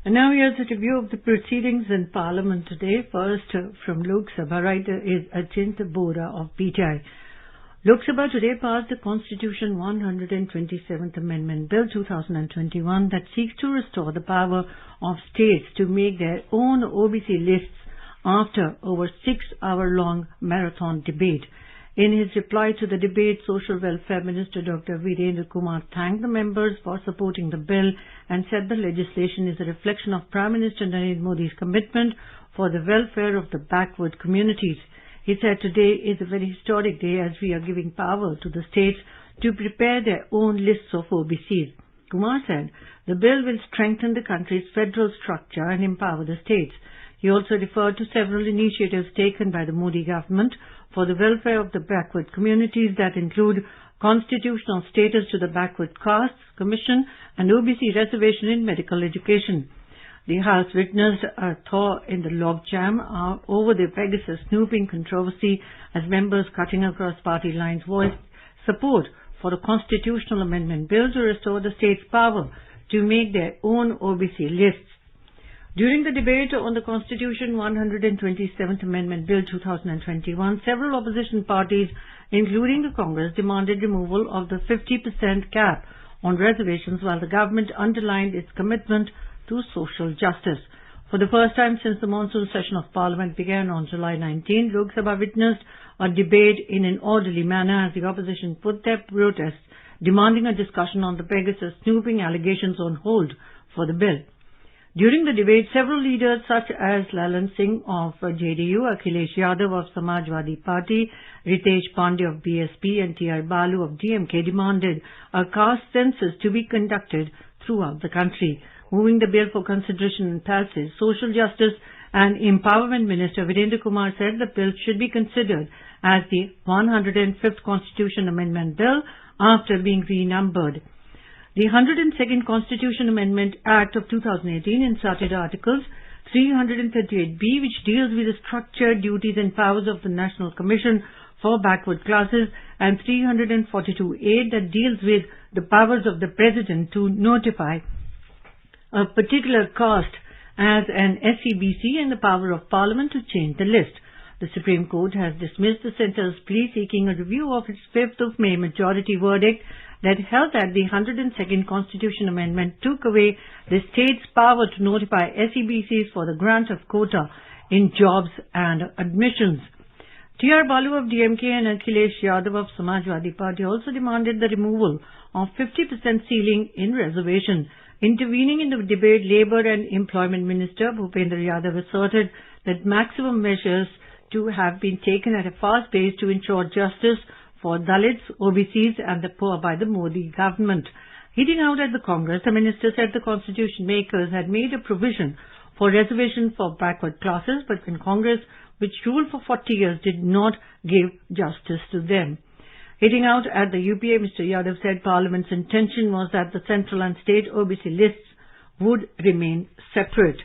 And now here's a review of the proceedings in Parliament today. First, from Lok Sabha, writer is Achint Bora of PTI. Lok Sabha today passed the Constitution 127th Amendment Bill 2021 that seeks to restore the power of states to make their own OBC lists after over 6-hour-long marathon debate. In his reply to the debate, Social Welfare Minister Dr. Virendra Kumar thanked the members for supporting the bill and said the legislation is a reflection of Prime Minister Narendra Modi's commitment for the welfare of the backward communities. He said today is a very historic day as we are giving power to the states to prepare their own lists of OBCs. Kumar said the bill will strengthen the country's federal structure and empower the states. He also referred to several initiatives taken by the Modi government for the welfare of the backward communities that include constitutional status to the Backward Castes Commission and OBC reservation in medical education. The House witnessed a thaw in the logjam over the Pegasus snooping controversy as members cutting across party lines voiced support for the constitutional amendment bill to restore the state's power to make their own OBC lists. During the debate on the Constitution 127th Amendment Bill 2021, several opposition parties, including the Congress, demanded removal of the 50% cap on reservations while the government underlined its commitment to social justice. For the first time since the monsoon session of Parliament began on July 19, Lok Sabha witnessed a debate in an orderly manner as the opposition put their protests demanding a discussion on the Pegasus snooping allegations on hold for the bill. During the debate, several leaders such as Lalan Singh of JDU, Akhilesh Yadav of Samajwadi Party, Ritesh Pandey of BSP and T.R. Balu of DMK demanded a caste census to be conducted throughout the country. Moving the bill for consideration in Palses, Social Justice and Empowerment Minister Virendra Kumar said the bill should be considered as the 105th Constitution Amendment Bill after being renumbered. The 102nd Constitution Amendment Act of 2018 inserted Articles 338B, which deals with the structure, duties and powers of the National Commission for Backward Classes, and 342A that deals with the powers of the President to notify a particular caste as an SEBC and the power of Parliament to change the list. The Supreme Court has dismissed the centre's plea seeking a review of its 5th of May majority verdict that held that the 102nd Constitution Amendment took away the state's power to notify SEBCs for the grant of quota in jobs and admissions. T.R. Balu of DMK and Akhilesh Yadav of Samajwadi Party also demanded the removal of 50% ceiling in reservation. Intervening in the debate, Labour and Employment Minister Bhupendra Yadav asserted that maximum measures to have been taken at a fast pace to ensure justice for Dalits, OBCs and the poor by the Modi government. Hitting out at the Congress, the minister said the constitution makers had made a provision for reservation for backward classes, but in Congress, which ruled for 40 years, did not give justice to them. Hitting out at the UPA, Mr. Yadav said Parliament's intention was that the central and state OBC lists would remain separate.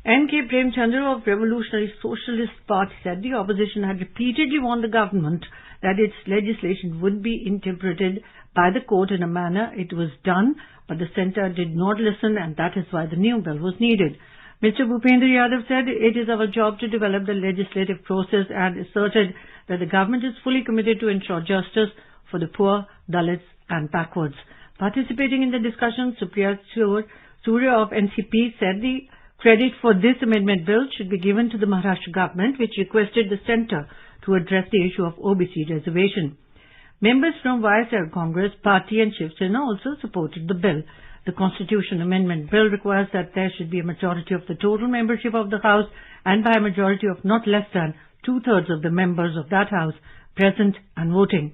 N.K. Premchandra of Revolutionary Socialist Party said the opposition had repeatedly warned the government that its legislation would be interpreted by the court in a manner it was done, but the centre did not listen and that is why the new bill was needed. Mr. Bhupendra Yadav said it is our job to develop the legislative process and asserted that the government is fully committed to ensure justice for the poor, Dalits and backwards. Participating in the discussion, Supriya Surya of NCP said the credit for this amendment bill should be given to the Maharashtra government, which requested the centre to address the issue of OBC reservation. Members from YSR Congress Party and Shiv Sena also supported the bill. The Constitution Amendment Bill requires that there should be a majority of the total membership of the House and by a majority of not less than 2/3 of the members of that House present and voting.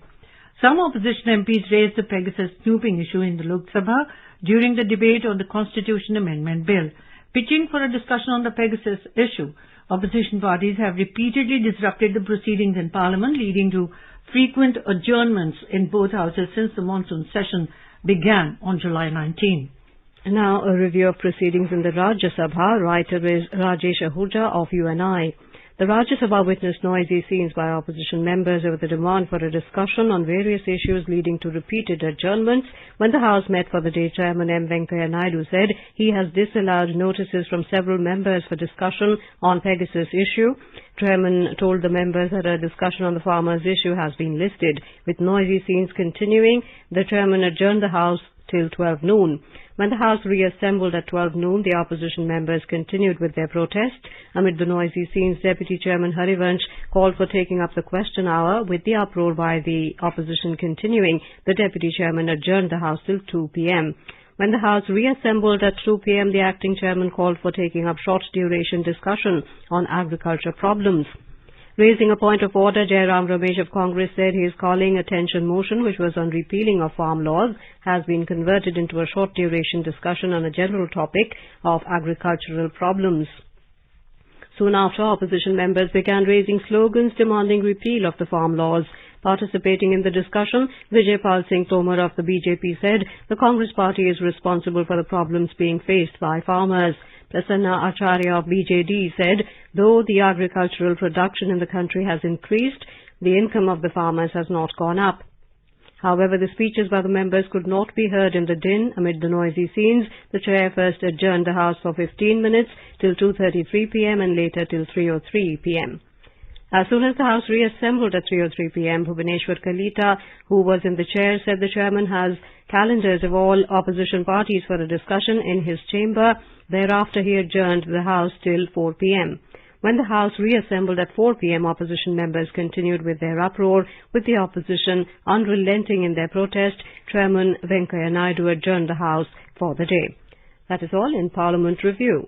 Some opposition MPs raised the Pegasus snooping issue in the Lok Sabha during the debate on the Constitution Amendment Bill. Pitching for a discussion on the Pegasus issue, opposition parties have repeatedly disrupted the proceedings in Parliament, leading to frequent adjournments in both houses since the monsoon session began on July 19. Now a review of proceedings in the Rajya Sabha. Writer is Rajesh Ahuja of UNI. The Rajya Sabha witnessed noisy scenes by opposition members over the demand for a discussion on various issues leading to repeated adjournments. When the House met for the day, Chairman M. Venkaiah Naidu said he has disallowed notices from several members for discussion on Pegasus issue. Chairman told the members that a discussion on the farmers issue has been listed. With noisy scenes continuing, the Chairman adjourned the House till 12 noon. When the House reassembled at 12 noon, the opposition members continued with their protest. Amid the noisy scenes, Deputy Chairman Harivansh called for taking up the question hour. With the uproar by the opposition continuing, the Deputy Chairman adjourned the House till 2 p.m. When the House reassembled at 2 p.m., the acting chairman called for taking up short-duration discussion on agriculture problems. Raising a point of order, Jairam Ramesh of Congress said his calling attention motion, which was on repealing of farm laws, has been converted into a short-duration discussion on a general topic of agricultural problems. Soon after, opposition members began raising slogans demanding repeal of the farm laws. Participating in the discussion, Vijay Pal Singh Tomar of the BJP said the Congress party is responsible for the problems being faced by farmers. Prasanna Acharya of BJD said, though the agricultural production in the country has increased, the income of the farmers has not gone up. However, the speeches by the members could not be heard in the din. Amid the noisy scenes, the chair first adjourned the House for 15 minutes till 2:33 p.m. and later till 3:03 p.m. As soon as the House reassembled at 3:03 p.m., Bhubaneswar Kalita, who was in the chair, said the chairman has calendars of all opposition parties for a discussion in his chamber. Thereafter, he adjourned the House till 4 p.m. When the House reassembled at 4 p.m., opposition members continued with their uproar. With the opposition unrelenting in their protest, Chairman Venkaiah Naidu adjourned the House for the day. That is all in Parliament Review.